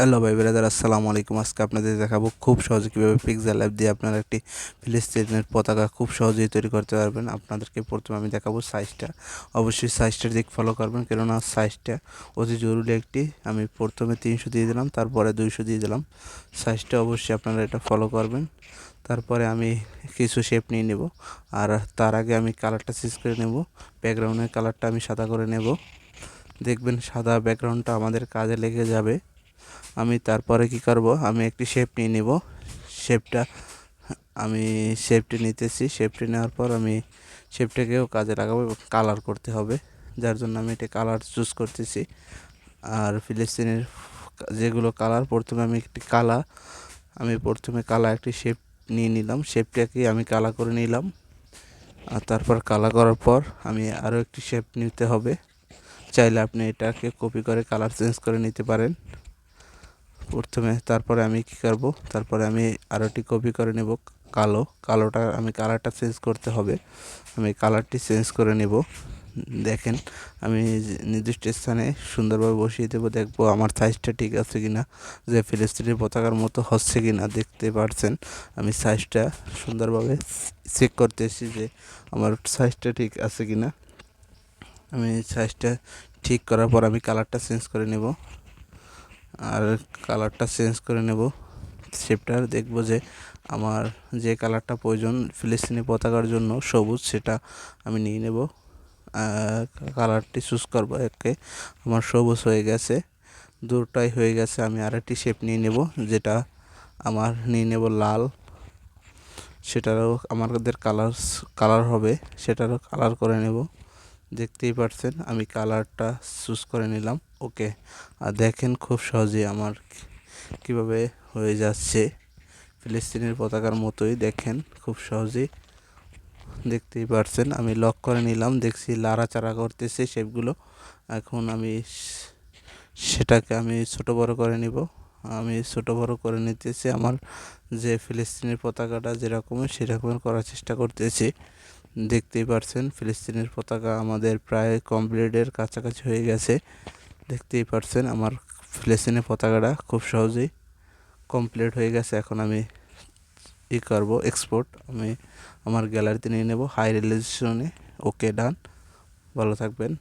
Hello ভাই brother, আসসালামু আলাইকুম। আজকে আপনাদের দেখাবো খুব সহজে কীভাবে পিক্সেল অ্যাপ দিয়ে আপনারা একটি ফিলিস্তিনের পতাকা খুব সহজেই তৈরি করতে পারবেন। আপনাদেরকে প্রথমে আমি দেখাবো সাইজটা। অবশ্যই সাইজটার দিক ফলো করবেন, কেননা সাইজটা অতি জরুরি একটি। আমি প্রথমে 300 দিয়ে দিলাম, তারপরে 200 দিয়ে দিলাম। সাইজটা অবশ্যই আপনারা এটা ফলো করবেন। তারপরে আমি কিছু শেপ নিয়ে নেব, আর তার আগে আমি কালারটা চেঞ্জ করে নেব। ব্যাকগ্রাউন্ডের কালারটা আমি সাদা করে নেব। দেখবেন সাদা ব্যাকগ্রাউন্ডটা আমাদের কাজে লেগে যাবে। আমি তারপরে কি করব, আমি একটি শেপ নিয়ে নেব। শেপটা আমি শেপটি নিতেছি। শেপটি নেওয়ার পর আমি শেপটাকেও কাজে লাগাবো এবং কালার করতে হবে, যার জন্য আমি এটা কালার চুজ করতেছি। আর ফিলিস্তিনের যেগুলো কালার, প্রথমে আমি প্রথমে কালা একটি শেপ নিয়ে নিলাম। শেপটাকে আমি কালা করে নিলাম, আর তারপর কালা করার পর আমি আরও একটি শেপ নিতে হবে। চাইলে আপনি এটাকে কপি করে কালার চেঞ্জ করে নিতে পারেন। তারপরে আমি কি করব, তারপরে আমি আরেকটি কপি করে নেব আমি কালারটা চেঞ্জ করতে হবে। আমি কালারটি চেঞ্জ করে নেব। দেখেন, আমি নির্দিষ্ট স্থানে সুন্দরভাবে বসিয়ে দেবো। দেখবো আমার সাইজটা ঠিক আছে কিনা, যে ফিলিস্তিনের পতাকার মতো হচ্ছে কিনা। দেখতে পাচ্ছেন আমি সাইজটা সুন্দরভাবে চেক করতেছি যে আমার সাইজটা ঠিক আছে কিনা। আমি সাইজটা ঠিক করার পর আমি কালারটা চেঞ্জ করে নেব। আর কালারটা চেঞ্জ করে নেব শেপটার। দেখব যে আমার যে কালারটা প্রয়োজন ফিলিস্তিনি পতাকার জন্য, সবুজ, সেটা আমি নিয়ে নেব। কালারটি চুজ করবো। আমার সবুজ হয়ে গেছে, দুটাই হয়ে গেছে। আমি আরেকটি শেপ নিয়ে নেব, যেটা আমার নিয়ে নেব লাল। সেটারও আমাদের কালার হবে, সেটারও কালার করে নেব। দেখতেই পাচ্ছেন আমি কালারটা চুজ করে নিলাম। ওকে। আর দেখেন খুব সহজে আমার কিভাবে হয়ে যাচ্ছে ফিলিস্তিনের পতাকার মতোই। দেখেন খুব সহজেই দেখতেই পাচ্ছেন। আমি লক করে নিলাম, দেখছি লাড়াচাড়া করতেছে শেপগুলো। এখন আমি সেটাকে ছোট বড় করে নিব। আমি ছোট বড় করে নিতেছি। আমার যে ফিলিস্তিনের পতাকাটা যেরকম সেরকম করার চেষ্টা করতেছি। দেখতেই পাচ্ছেন ফিলিস্তিনের পতাকা আমাদের প্রায় কমপ্লিটের কাছাকাছি হয়ে গেছে। দেখতেই পাচ্ছেন আমার ফিলিস্তিনের পতাকাটা খুব সহজেই কমপ্লিট হয়ে গেছে। এখন আমি করব এক্সপোর্ট। আমি আমার গ্যালারিতে নিয়ে নেব হাই রেজলিউশনে। ওকে, ডান। ভালো থাকবেন।